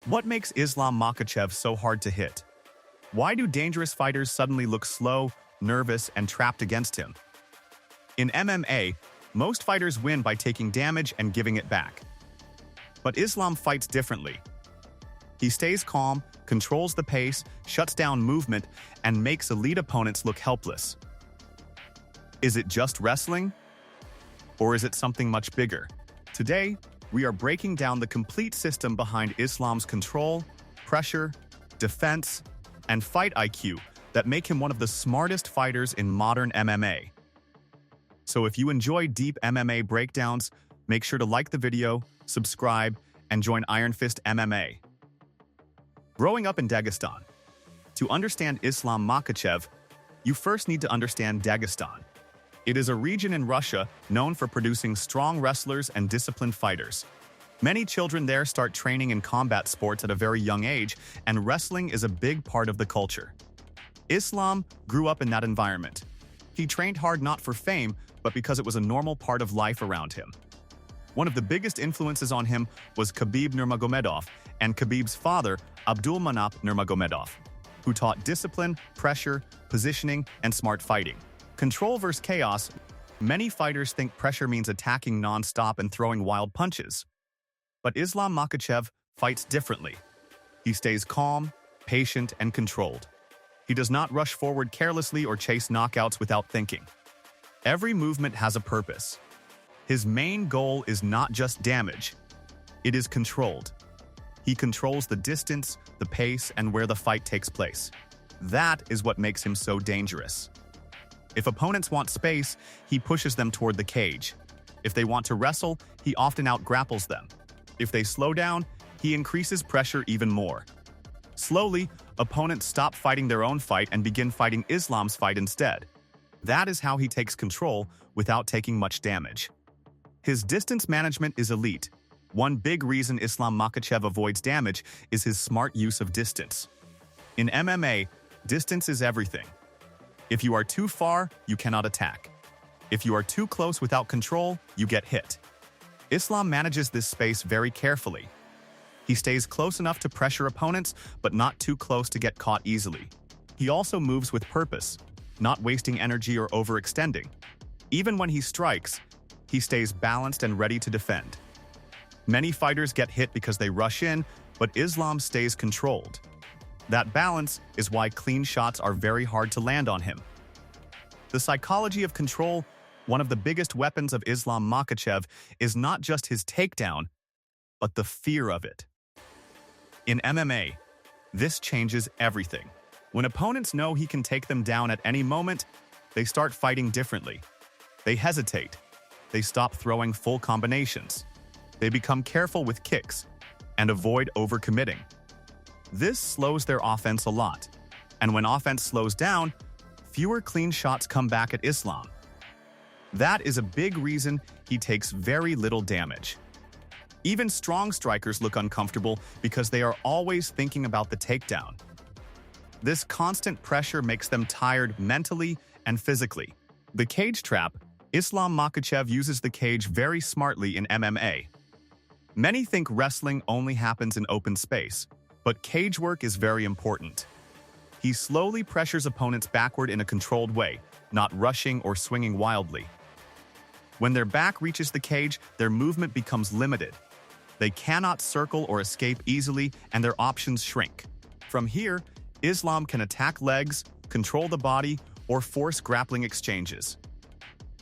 What makes Islam Makhachev so hard to hit? Why do dangerous fighters suddenly look slow, nervous, and trapped against him? In MMA, most fighters win by taking damage and giving it back. But Islam fights differently. He stays calm, controls the pace, shuts down movement, and makes elite opponents look helpless. Is it just wrestling? Or is it something much bigger? Today, we are breaking down the complete system behind Islam's control, pressure, defense, and fight IQ that make him one of the smartest fighters in modern MMA. So if you enjoy deep MMA breakdowns, make sure to like the video, subscribe, and join Iron Fist MMA. Growing up in Dagestan. To understand Islam Makhachev, you first need to understand Dagestan. It is a region in Russia known for producing strong wrestlers and disciplined fighters. Many children there start training in combat sports at a very young age, and wrestling is a big part of the culture. Islam grew up in that environment. He trained hard not for fame, but because it was a normal part of life around him. One of the biggest influences on him was Khabib Nurmagomedov and Khabib's father, Abdulmanap Nurmagomedov, who taught discipline, pressure, positioning, and smart fighting. Control versus chaos. Many fighters think pressure means attacking non-stop and throwing wild punches. But Islam Makhachev fights differently. He stays calm, patient, and controlled. He does not rush forward carelessly or chase knockouts without thinking. Every movement has a purpose. His main goal is not just damage. It is controlled. He controls the distance, the pace, and where the fight takes place. That is what makes him so dangerous. If opponents want space, he pushes them toward the cage. If they want to wrestle, he often out-grapples them. If they slow down, he increases pressure even more. Slowly, opponents stop fighting their own fight and begin fighting Islam's fight instead. That is how he takes control without taking much damage. His distance management is elite. One big reason Islam Makhachev avoids damage is his smart use of distance. In MMA, distance is everything. If you are too far, you cannot attack. If you are too close without control, you get hit. Islam manages this space very carefully. He stays close enough to pressure opponents, but not too close to get caught easily. He also moves with purpose, not wasting energy or overextending. Even when he strikes, he stays balanced and ready to defend. Many fighters get hit because they rush in, but Islam stays controlled. That balance is why clean shots are very hard to land on him. The psychology of control, one of the biggest weapons of Islam Makhachev, is not just his takedown, but the fear of it. In MMA, this changes everything. When opponents know he can take them down at any moment, they start fighting differently. They hesitate. They stop throwing full combinations. They become careful with kicks and avoid overcommitting. This slows their offense a lot. And when offense slows down, fewer clean shots come back at Islam. That is a big reason he takes very little damage. Even strong strikers look uncomfortable because they are always thinking about the takedown. This constant pressure makes them tired mentally and physically. The cage trap. Islam Makhachev uses the cage very smartly in MMA. Many think wrestling only happens in open space, but cage work is very important. He slowly pressures opponents backward in a controlled way, not rushing or swinging wildly. When their back reaches the cage, their movement becomes limited. They cannot circle or escape easily, and their options shrink. From here, Islam can attack legs, control the body, or force grappling exchanges.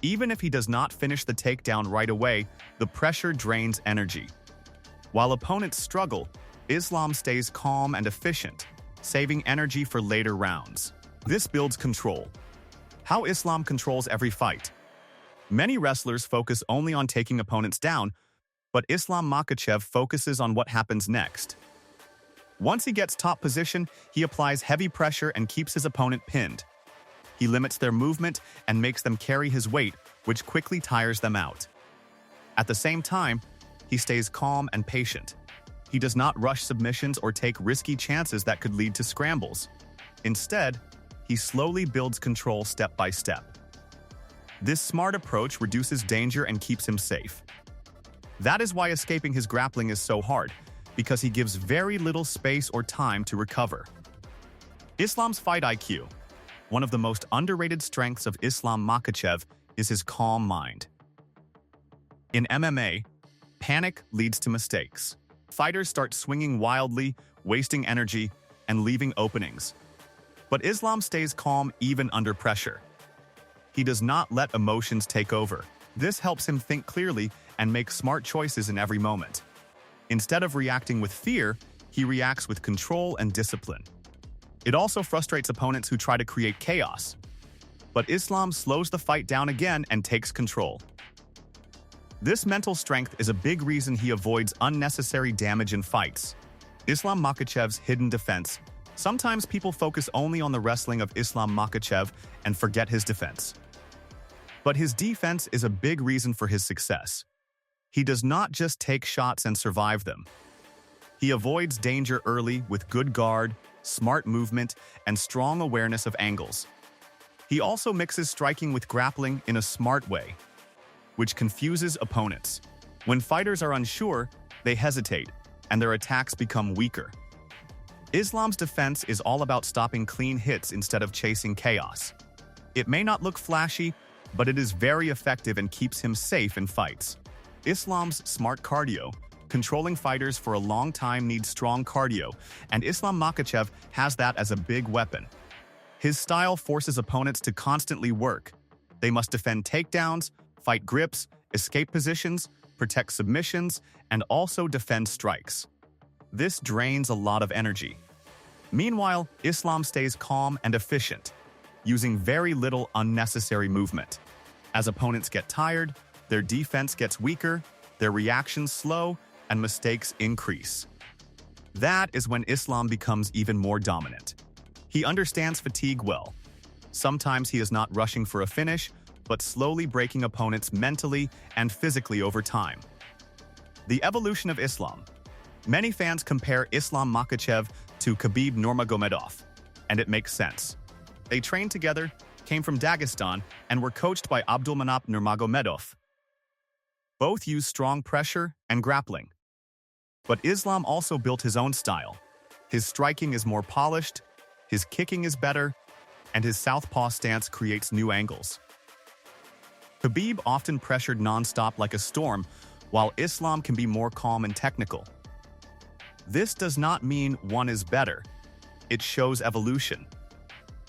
Even if he does not finish the takedown right away, the pressure drains energy. While opponents struggle, Islam stays calm and efficient, saving energy for later rounds. This builds control. How Islam controls every fight. Many wrestlers focus only on taking opponents down, but Islam Makhachev focuses on what happens next. Once he gets top position, he applies heavy pressure and keeps his opponent pinned. He limits their movement and makes them carry his weight, which quickly tires them out. At the same time, he stays calm and patient. He does not rush submissions or take risky chances that could lead to scrambles. Instead, he slowly builds control step by step. This smart approach reduces danger and keeps him safe. That is why escaping his grappling is so hard, because he gives very little space or time to recover. Islam's fight IQ. One of the most underrated strengths of Islam Makhachev is his calm mind. In MMA, panic leads to mistakes. Fighters start swinging wildly, wasting energy, and leaving openings. But Islam stays calm even under pressure. He does not let emotions take over. This helps him think clearly and make smart choices in every moment. Instead of reacting with fear, he reacts with control and discipline. It also frustrates opponents who try to create chaos. But Islam slows the fight down again and takes control. This mental strength is a big reason he avoids unnecessary damage in fights. Islam Makhachev's hidden defense. Sometimes people focus only on the wrestling of Islam Makhachev and forget his defense. But his defense is a big reason for his success. He does not just take shots and survive them. He avoids danger early with good guard, smart movement, and strong awareness of angles. He also mixes striking with grappling in a smart way, which confuses opponents. When fighters are unsure, they hesitate, and their attacks become weaker. Islam's defense is all about stopping clean hits instead of chasing chaos. It may not look flashy, but it is very effective and keeps him safe in fights. Islam's smart cardio. Controlling fighters for a long time needs strong cardio, and Islam Makhachev has that as a big weapon. His style forces opponents to constantly work. They must defend takedowns, fight grips, escape positions, protect submissions, and also defend strikes. This drains a lot of energy. Meanwhile, Islam stays calm and efficient, using very little unnecessary movement. As opponents get tired, their defense gets weaker, their reactions slow, and mistakes increase. That is when Islam becomes even more dominant. He understands fatigue well. Sometimes he is not rushing for a finish, but slowly breaking opponents mentally and physically over time. The evolution of Islam. Many fans compare Islam Makhachev to Khabib Nurmagomedov, and it makes sense. They trained together, came from Dagestan, and were coached by Abdulmanap Nurmagomedov. Both use strong pressure and grappling. But Islam also built his own style. His striking is more polished, his kicking is better, and his southpaw stance creates new angles. Khabib often pressured non-stop like a storm, while Islam can be more calm and technical. This does not mean one is better. It shows evolution.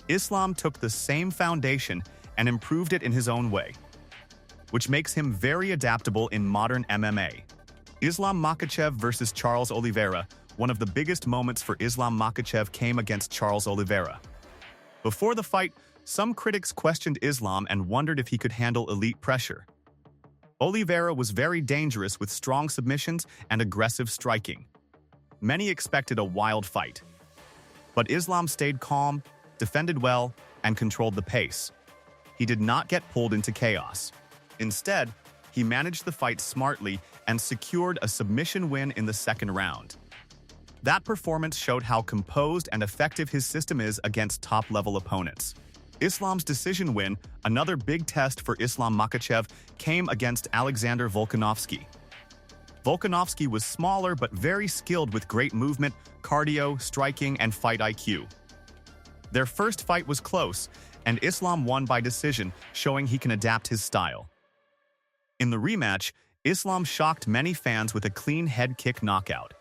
Islam took the same foundation and improved it in his own way, which makes him very adaptable in modern MMA. Islam Makhachev versus Charles Oliveira. One of the biggest moments for Islam Makhachev came against Charles Oliveira. Before the fight, some critics questioned Islam and wondered if he could handle elite pressure. Oliveira was very dangerous with strong submissions and aggressive striking. Many expected a wild fight. But Islam stayed calm, defended well, and controlled the pace. He did not get pulled into chaos. Instead, he managed the fight smartly and secured a submission win in the second round. That performance showed how composed and effective his system is against top-level opponents. Islam's decision win, another big test for Islam Makhachev, came against Alexander Volkanovski. Volkanovski was smaller but very skilled with great movement, cardio, striking, and fight IQ. Their first fight was close, and Islam won by decision, showing he can adapt his style. In the rematch, Islam shocked many fans with a clean head kick knockout.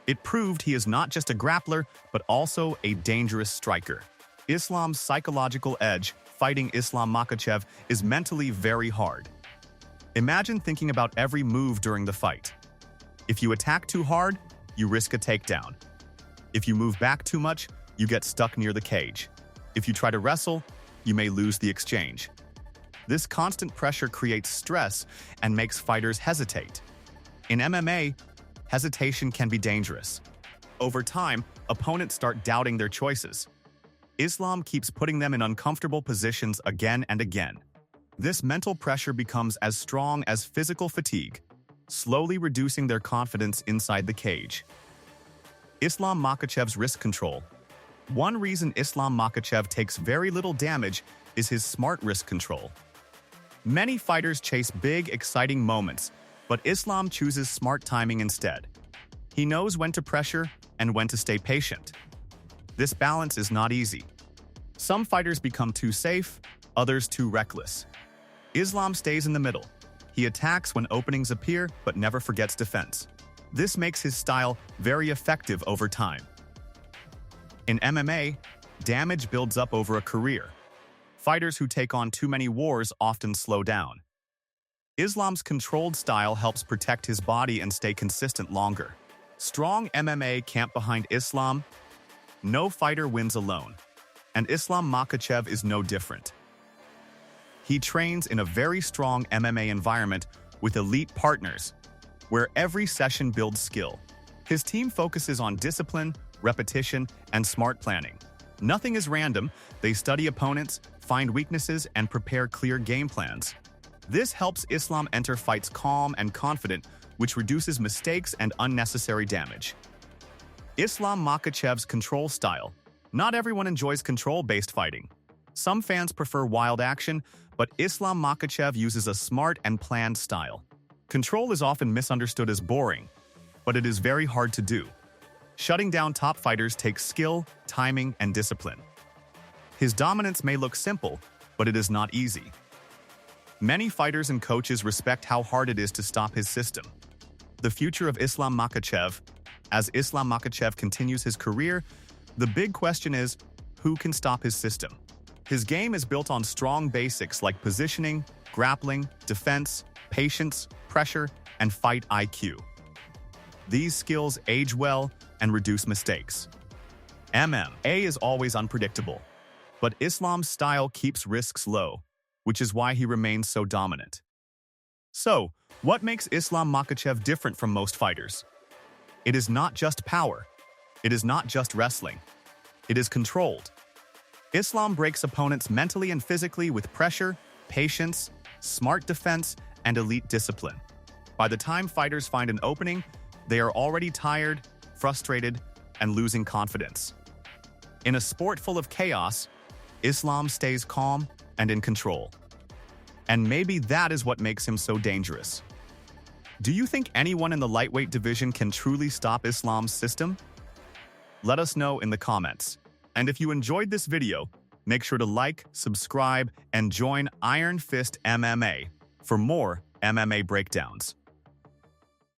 It proved he is not just a grappler, but also a dangerous striker. Islam's psychological edge, fighting Islam Makhachev, is mentally very hard. Imagine thinking about every move during the fight. If you attack too hard, you risk a takedown. If you move back too much, you get stuck near the cage. If you try to wrestle, you may lose the exchange. This constant pressure creates stress and makes fighters hesitate. In MMA, hesitation can be dangerous. Over time, opponents start doubting their choices. Islam keeps putting them in uncomfortable positions again and again. This mental pressure becomes as strong as physical fatigue, slowly reducing their confidence inside the cage. Islam Makhachev's risk control. One reason Islam Makhachev takes very little damage is his smart risk control. Many fighters chase big, exciting moments, but Islam chooses smart timing instead. He knows when to pressure and when to stay patient. This balance is not easy. Some fighters become too safe, others too reckless. Islam stays in the middle. He attacks when openings appear but never forgets defense. This makes his style very effective over time. In MMA, damage builds up over a career. Fighters who take on too many wars often slow down. Islam's controlled style helps protect his body and stay consistent longer. Strong MMA camp behind Islam. No fighter wins alone, and Islam Makhachev is no different. He trains in a very strong MMA environment with elite partners, where every session builds skill. His team focuses on discipline, repetition, and smart planning. Nothing is random. They study opponents, find weaknesses, and prepare clear game plans. This helps Islam enter fights calm and confident, which reduces mistakes and unnecessary damage. Islam Makhachev's control style. Not everyone enjoys control-based fighting. Some fans prefer wild action, but Islam Makhachev uses a smart and planned style. Control is often misunderstood as boring, but it is very hard to do. Shutting down top fighters takes skill, timing, and discipline. His dominance may look simple, but it is not easy. Many fighters and coaches respect how hard it is to stop his system. The future of Islam Makhachev. As Islam Makhachev continues his career, the big question is, who can stop his system? His game is built on strong basics like positioning, grappling, defense, patience, pressure, and fight IQ. These skills age well and reduce mistakes. MMA is always unpredictable, but Islam's style keeps risks low, which is why he remains so dominant. So, what makes Islam Makhachev different from most fighters? It is not just power. It is not just wrestling. It is controlled. Islam breaks opponents mentally and physically with pressure, patience, smart defense, and elite discipline. By the time fighters find an opening, they are already tired, frustrated, and losing confidence. In a sport full of chaos, Islam stays calm and in control. And maybe that is what makes him so dangerous. Do you think anyone in the lightweight division can truly stop Islam's system? Let us know in the comments. And if you enjoyed this video, make sure to like, subscribe, and join Iron Fist MMA for more MMA breakdowns.